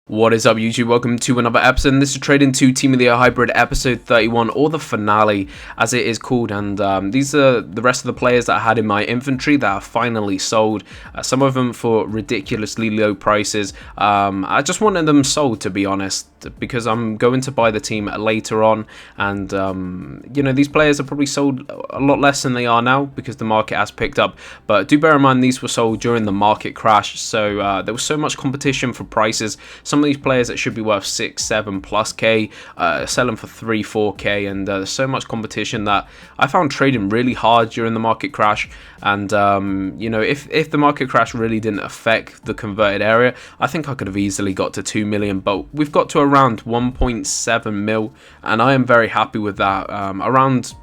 What is up, YouTube? Welcome to another episode, and this is Trading 2 Team of the Year Hybrid episode 31, or the finale as it is called. And these are the rest of the players that I had in my inventory that are finally sold, some of them for ridiculously low prices. I just wanted them sold, to be honest, because I'm going to buy the team later on, and you know, these players are probably sold a lot less than they are now because the market has picked up. But do bear in mind, these were sold during the market crash, so there was so much competition for prices. Some of these players that should be worth 6, 7 plus K, selling for 3, 4K, and there's so much competition that I found trading really hard during the market crash. And you know, if the market crash really didn't affect the converted area, I think I could have easily got to 2 million, but we've got to around 1.7 mil, and I am very happy with that.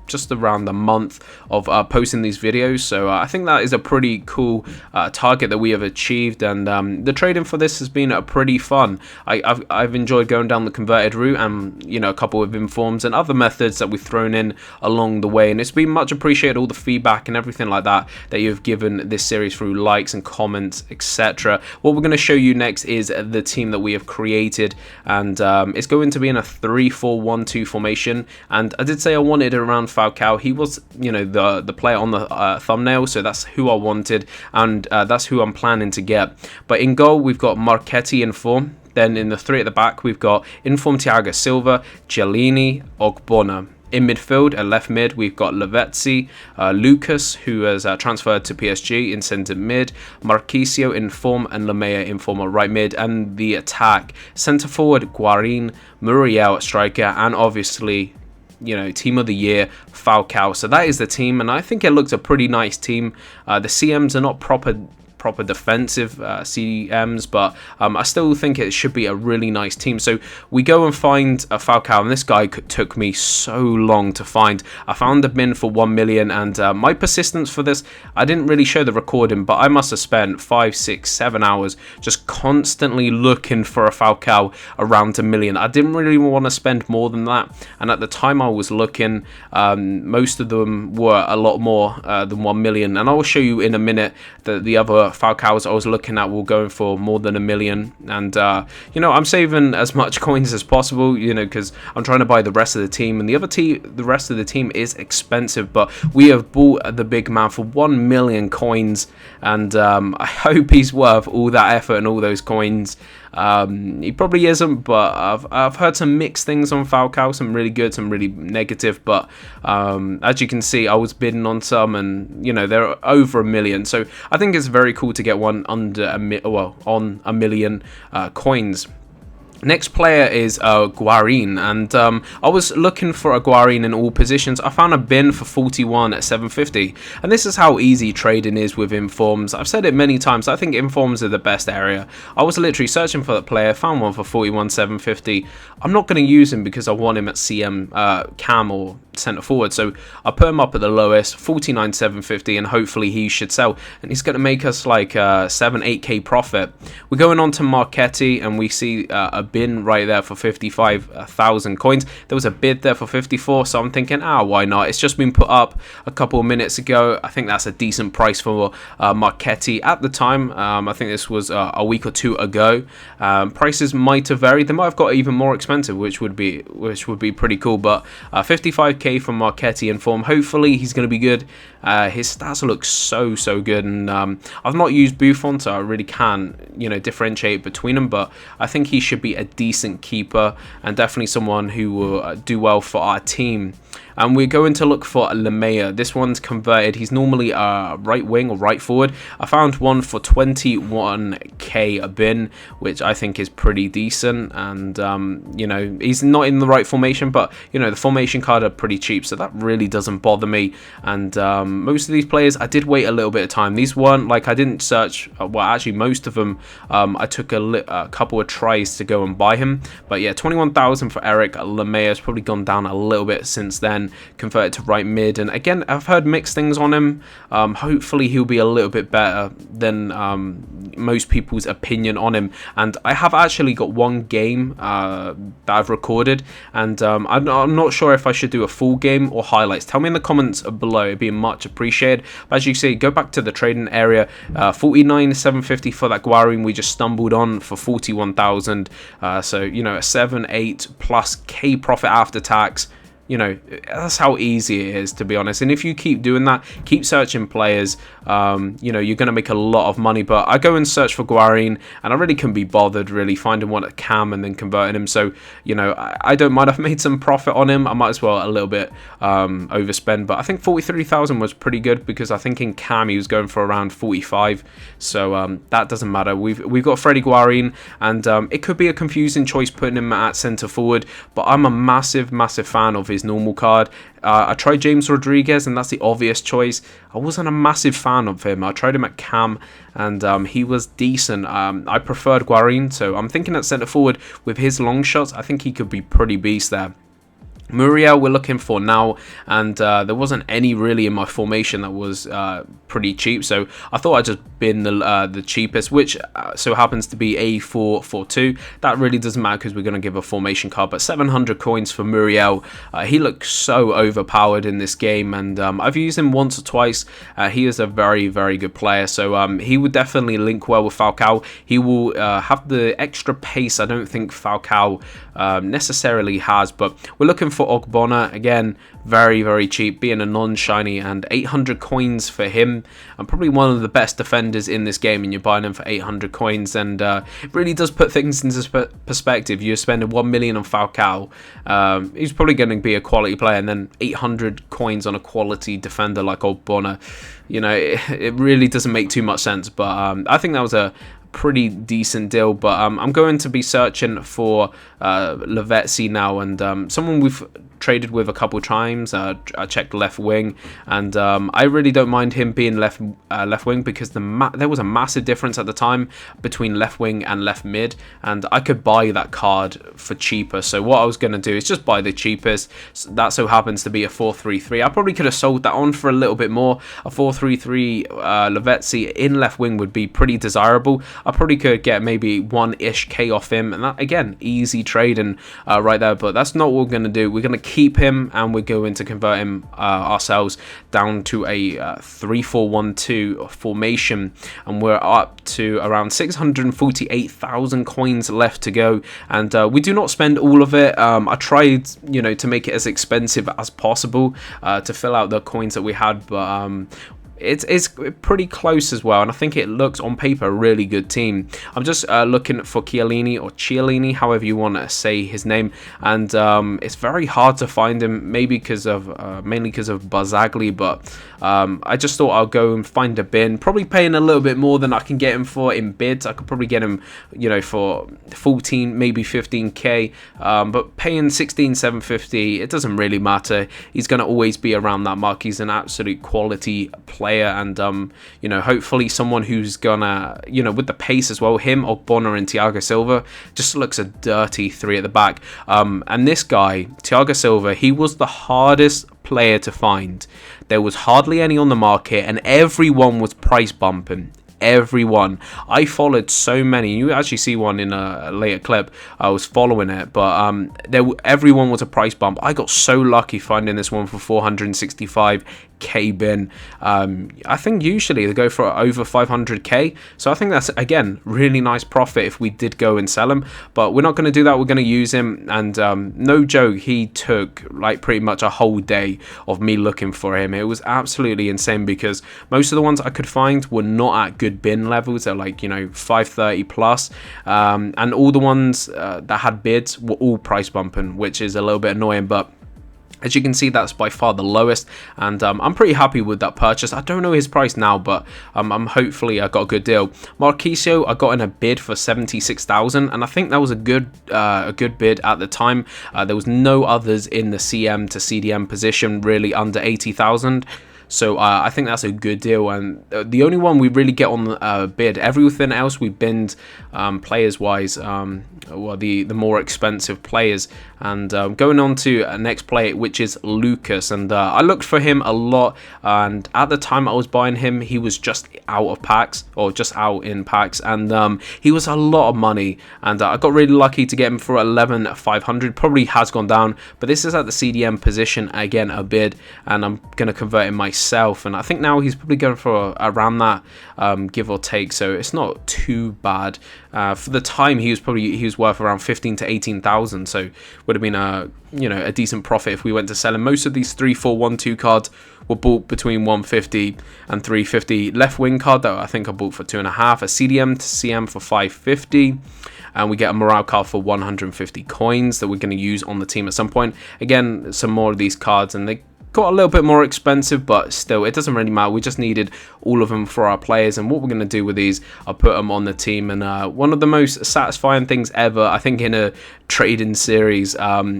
Just around a month of posting these videos, so I think that is a pretty cool target that we have achieved, and the trading for this has been pretty fun. I've enjoyed going down the converted route, and you know, a couple of informs and other methods that we've thrown in along the way, and it's been much appreciated, all the feedback and everything like that you've given this series through likes and comments, etc. What we're going to show you next is the team that we have created, and it's going to be in a 3-4-1-2 formation. And I did say I wanted around Falcao. He was, you know, the player on the thumbnail, so that's who I wanted, and that's who I'm planning to get. But in goal, we've got Marchetti in form. Then in the three at the back, we've got inform Thiago Silva, Giannini, Ogbonna. In midfield, at left mid, we've got Lavezzi, Lucas, who has transferred to PSG in centre mid, Marquisio in form, and Lamea in form at right mid. And the attack, centre forward, Guarin, Muriel at striker, and obviously, you know, team of the year, Falcao. So that is the team, and I think it looks a pretty nice team. The CMs are not proper defensive CMs, but I still think it should be a really nice team. So we go and find a Falcao, and this guy took me so long to find. I found a bin for 1 million, and my persistence for this, I didn't really show the recording, but I must have spent 5, 6, 7 hours just constantly looking for a Falcao around 1 million. I didn't really want to spend more than that, and at the time I was looking, most of them were a lot more than 1 million, and I will show you in a minute that the other Falcaos I was looking at were going for more than 1 million. And you know, I'm saving as much coins as possible, you know, because I'm trying to buy the rest of the team, and the rest of the team is expensive, but we have bought the big man for 1 million coins, and I hope he's worth all that effort and all those coins. He probably isn't, but I've heard some mixed things on Falcao, some really good, some really negative, but as you can see, I was bidding on some, and you know, they're over 1 million, so I think it's very cool to get one under on 1 million coins. Next player is Guarin, and I was looking for a Guarin in all positions. I found a bin for 41 at 750, and this is how easy trading is with informs. I've said it many times, I think informs are the best area. I was literally searching for that player, found one for 41 750. I'm not going to use him because I want him at CM cam or centre forward, so I put him up at the lowest, 49 750, and hopefully he should sell, and he's going to make us like 7-8k profit. We're going on to Marchetti, and we see a bin right there for 55,000 coins. There was a bid there for 54, so I'm thinking, why not? It's just been put up a couple of minutes ago. I think that's a decent price for Marchetti at the time. I think this was a week or two ago. Prices might have varied. They might have got even more expensive, which would be pretty cool. But 55k from Marchetti in form. Hopefully he's going to be good. His stats look so good, and I've not used Buffon, so I really can't, you know, differentiate between them. But I think he should be a decent keeper, and definitely someone who will do well for our team. And we're going to look for Lamea. This one's converted. He's normally a right wing or right forward. I found one for 21k a bin, which I think is pretty decent. And you know, he's not in the right formation, but you know, the formation card are pretty cheap, so that really doesn't bother me. And most of these players, I did wait a little bit of time. These weren't like, I didn't search. Well, actually, most of them, I took a couple of tries to go and buy him. But yeah, 21,000 for Eric Lamea. Has probably gone down a little bit since then. Converted to right mid, and again, I've heard mixed things on him. Hopefully he'll be a little bit better than most people's opinion on him. And I have actually got one game that I've recorded, and I'm not sure if I should do a full game or highlights. Tell me in the comments below, it'd be much appreciated. But as you see, go back to the trading area, 49 750 for that Guarin we just stumbled on for 41,000. So, you know, a 7-8 plus K profit after tax. You know, that's how easy it is, to be honest. And if you keep doing that, keep searching players, you know, you're going to make a lot of money. But I go and search for Guarin, and I really couldn't be bothered really finding one at Cam and then converting him. So, you know, I don't mind. I've made some profit on him. I might as well a little bit overspend. But I think 43,000 was pretty good, because I think in Cam he was going for around 45. So that doesn't matter. We've got Freddie Guarin, and it could be a confusing choice putting him at centre forward. But I'm a massive fan of his normal card. I tried James Rodriguez, and that's the obvious choice. I wasn't a massive fan of him. I tried him at Cam, and he was decent. I preferred Guarin, so I'm thinking at centre forward with his long shots, I think he could be pretty beast there. Muriel we're looking for now, and there wasn't any really in my formation that was pretty cheap, so I thought I'd just bin the cheapest, which so happens to be a 4-4-2. That really doesn't matter because we're going to give a formation card, but 700 coins for Muriel. He looks so overpowered in this game, and I've used him once or twice. He is a very good player, so he would definitely link well with Falcao. He will have the extra pace I don't think Falcao necessarily has, but we're looking for Ogbonna again, very cheap, being a non-shiny, and 800 coins for him. I'm probably one of the best defenders in this game, and you're buying him for 800 coins, and it really does put things into perspective. You're spending 1 million on Falcao. He's probably going to be a quality player, and then 800 coins on a quality defender like Ogbonna. You know, it really doesn't make too much sense, but I think that was a pretty decent deal. But I'm going to be searching for Lavezzi now, and someone we've traded with a couple times. I checked left wing, and I really don't mind him being left wing, because there was a massive difference at the time between left wing and left mid, and I could buy that card for cheaper. So what I was going to do is just buy the cheapest. That so happens to be a 4-3-3. I probably could have sold that on for a little bit more. A 4-3-3 Lavezzi in left wing would be pretty desirable. I probably could get maybe 1-ish K off him, and that, again, easy trading right there. But that's not what we're going to do. We're going to keep him, and we're going to convert him ourselves down to a 3-4-1-2 formation, and we're up to around 648,000 coins left to go, and we do not spend all of it. I tried, you know, to make it as expensive as possible to fill out the coins that we had, but it's pretty close as well, and I think it looks on paper a really good team. I'm just looking for Chiellini, or Chiellini, however you want to say his name, and it's very hard to find him, maybe because of mainly because of Barzagli, but I just thought I'll go and find a bin, probably paying a little bit more than I can get him for in bids. I could probably get him, you know, for 14, maybe 15k, but paying 16,750, it doesn't really matter. He's going to always be around that mark. He's an absolute quality player, and you know, hopefully someone who's gonna, you know, with the pace as well. Him, Ogbonna, and Thiago Silva just looks a dirty 3 at the back. And this guy, Thiago Silva, he was the hardest player to find. There was hardly any on the market, and everyone was price bumping. Everyone. I followed so many. You actually see one in a later clip. I was following it, but everyone was a price bump. I got so lucky finding this one for 465k bin. I think usually they go for over 500k, so I think that's, again, really nice profit if we did go and sell him, but we're not going to do that. We're going to use him, and no joke, he took like pretty much a whole day of me looking for him. It was absolutely insane, because most of the ones I could find were not at good bin levels. They're like, you know, 530 plus, and all the ones that had bids were all price bumping, which is a little bit annoying, but as you can see, that's by far the lowest, and I'm pretty happy with that purchase. I don't know his price now, but I'm hopefully I got a good deal. Marquisio, I got in a bid for 76,000, and I think that was a good bid at the time. There was no others in the CM to CDM position really under 80,000. So I think that's a good deal, and the only one we really get on the bid. Everything else we binned players wise, well, the more expensive players. And going on to next player, which is Lucas, and I looked for him a lot, and at the time I was buying him, he was just out of packs, or just out in packs, and he was a lot of money, and I got really lucky to get him for 11,500. Probably has gone down, but this is at the CDM position, again a bid, and I'm going to convert him myself myself, and I think now he's probably going for around that, give or take, so it's not too bad. For the time, he was worth around 15 to 18,000, so would have been a decent profit if we went to sell him. Most of these 3-4-1-2 cards were bought between 150 and 350. Left wing card though, I think I bought for 2.5. A CDM to CM for 550. And we get a morale card for 150 coins that we're going to use on the team at some point. Again, some more of these cards, and they got a little bit more expensive, but still, it doesn't really matter. We just needed all of them for our players, and what we're going to do with these, I'll put them on the team. And one of the most satisfying things ever, I think, in a trading series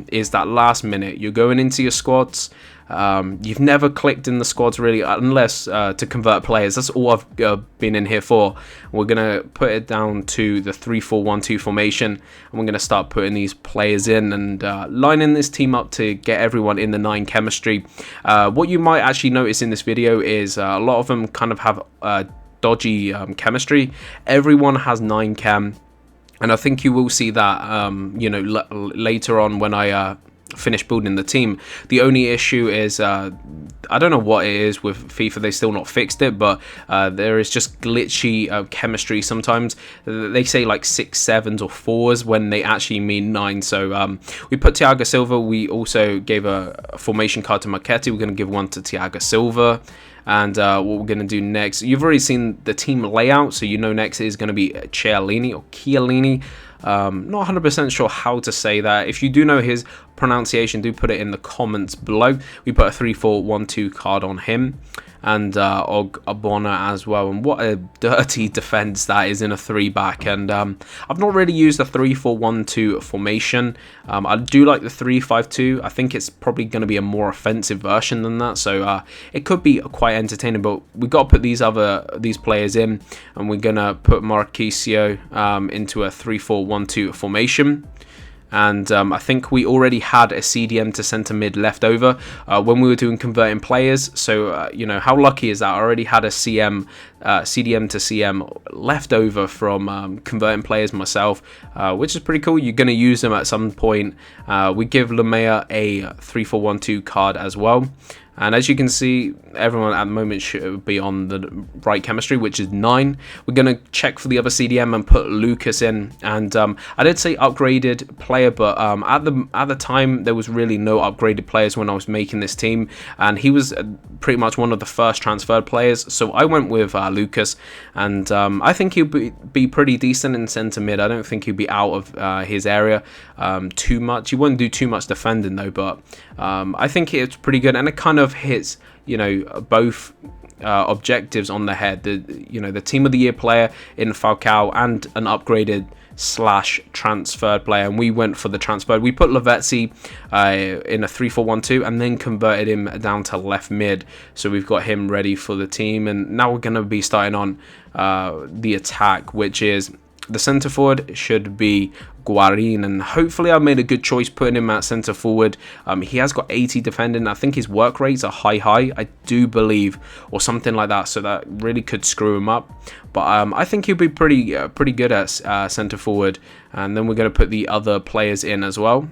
is that last minute. You're going into your squads. You've never clicked in the squads really, unless to convert players. That's all I've been in here for. We're going to put it down to the 3-4-1-2 formation, and we're going to start putting these players in and lining this team up to get everyone in the 9 chemistry. What you might actually notice in this video is a lot of them kind of have dodgy chemistry. Everyone has 9 chem, and I think you will see that later on when I finish building the team. The only issue is I don't know what it is with FIFA. They still not fixed it, but there is just glitchy chemistry sometimes. They say like 6, 7s or 4s when they actually mean 9. So we put Thiago Silva. We also gave a formation card to Marchetti. We're going to give one to Thiago Silva. And what we're going to do next, you've already seen the team layout, so you know next is going to be Chiellini or Chiellini. Not 100% sure how to say that. If you do know his pronunciation, do put it in the comments below. We put a 3-4-1-2 card on him, and Og Abona as well. And what a dirty defense that is in a 3-back. And I've not really used a 3-4-1-2 formation. I do like the 3-5-2. I think it's probably going to be a more offensive version than that, so it could be quite entertaining. But we got to put these players in, and we're gonna put Marquisio into a 3-4-1-2 formation. And I think we already had a CDM to centre mid left over when we were doing converting players. So, how lucky is that? I already had a CDM to CM left over from converting players myself, which is pretty cool. You're going to use them at some point. We give Lamea a 3-4-1-2 card as well. And as you can see, everyone at the moment should be on the right chemistry, which is 9. We're going to check for the other CDM and put Lucas in. And I did say upgraded player, but at the time, there was really no upgraded players when I was making this team. And he was pretty much one of the first transferred players. So I went with Lucas. And I think he'll be pretty decent in centre mid. I don't think he'll be out of his area too much. He wouldn't do too much defending, though. But I think it's pretty good. And it kind of hits both objectives on the head. The team of the year player in Falcao and an upgraded / transferred player, and we went for the transferred. We put Lavezzi in a 3-4-1-2 and then converted him down to left mid, so we've got him ready for the team. And now we're going to be starting on the attack, which is the centre forward should be Guarin, and hopefully I made a good choice putting him at centre forward. He has got 80 defending. I think his work rates are high, I do believe, or something like that, so that really could screw him up. But I think he'll be pretty good at centre forward. And then we're going to put the other players in as well.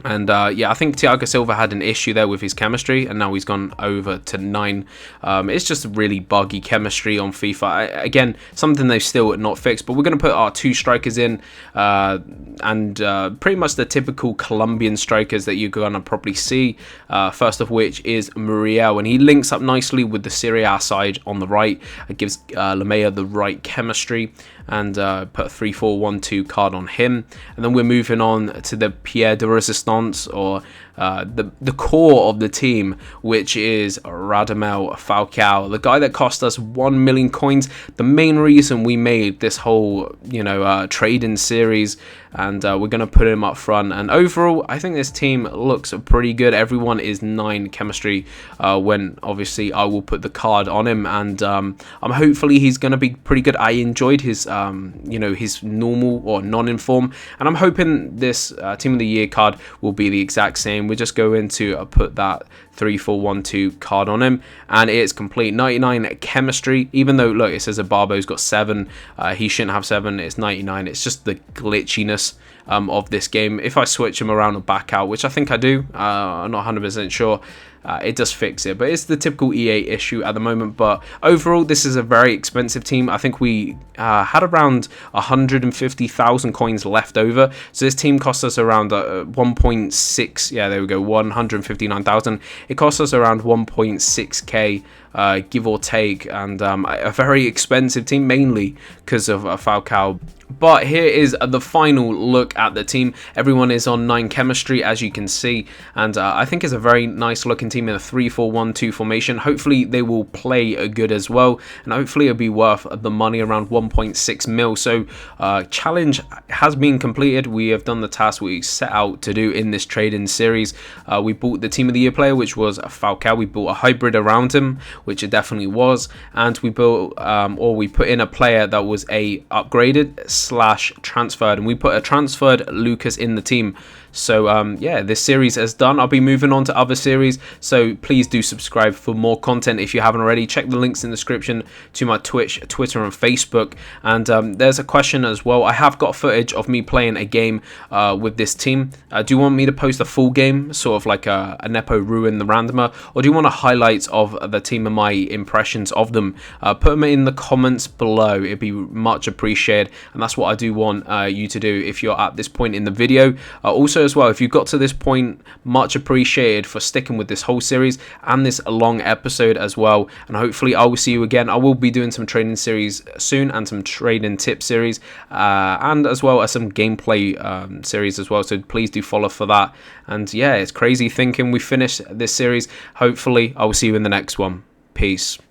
And I think Thiago Silva had an issue there with his chemistry, and now he's gone over to 9. It's just really buggy chemistry on FIFA. Again, something they've still not fixed, but we're going to put our 2 strikers in, and pretty much the typical Colombian strikers that you're going to probably see. First of which is Muriel, and he links up nicely with the Serie A side on the right. It gives Lamea the right chemistry, and put a 3-4-1-2 card on him. And then we're moving on to the Pierre de Resistance, or the core of the team, which is Radamel Falcao, the guy that cost us 1 million coins, the main reason we made this whole trading series. And we're going to put him up front. And overall, I think this team looks pretty good. Everyone is 9 chemistry when obviously I will put the card on him. And hopefully he's going to be pretty good. I enjoyed his his normal or non-inform, and I'm hoping this team of the year card will be the exact same. We're just going to put that 3-4-1-2 card on him, and it's complete 99 chemistry. Even though, look, it says Abarbo's got 7, he shouldn't have 7. It's 99. It's just the glitchiness of this game. If I switch him around or back out, which I think I do, I'm not 100% sure, it does fix it. But it's the typical EA issue at the moment. But overall, this is a very expensive team. I think we had around 150,000 coins left over. So this team cost us around 1.6. Yeah, there we go, 159,000. It cost us around 1.6k. Give or take, and a very expensive team, mainly because of Falcao. But here is the final look at the team. Everyone is on 9 chemistry, as you can see, and I think it's a very nice looking team in a 3-4-1-2 formation. Hopefully they will play good as well, and hopefully it'll be worth the money, around 1.6 mil. So challenge has been completed. We have done the task we set out to do in this trading series. We bought the team of the year player, which was Falcao. We built a hybrid around him, which it definitely was, and we built or we put in a player that was a upgraded / transferred, and we put a transferred Lucas in the team. So yeah, this series is done. I'll be moving on to other series, so please do subscribe for more content if you haven't already. Check the links in the description to my Twitch, Twitter and Facebook. And there's a question as well. I have got footage of me playing a game with this team. Do you want me to post a full game, sort of like a Nepo Ruin the Randomer, or do you want a highlights of the team and my impressions of them? Put them in the comments below. It'd be much appreciated, and that's what I do want you to do if you're at this point in the video. Also as well, if you got to this point, much appreciated for sticking with this whole series and this long episode as well. And hopefully I will see you again. I will be doing some trading series soon, and some trading tip series, and as well as some gameplay series as well, so please do follow for that. And yeah, it's crazy thinking we finished this series. Hopefully I will see you in the next one. Peace.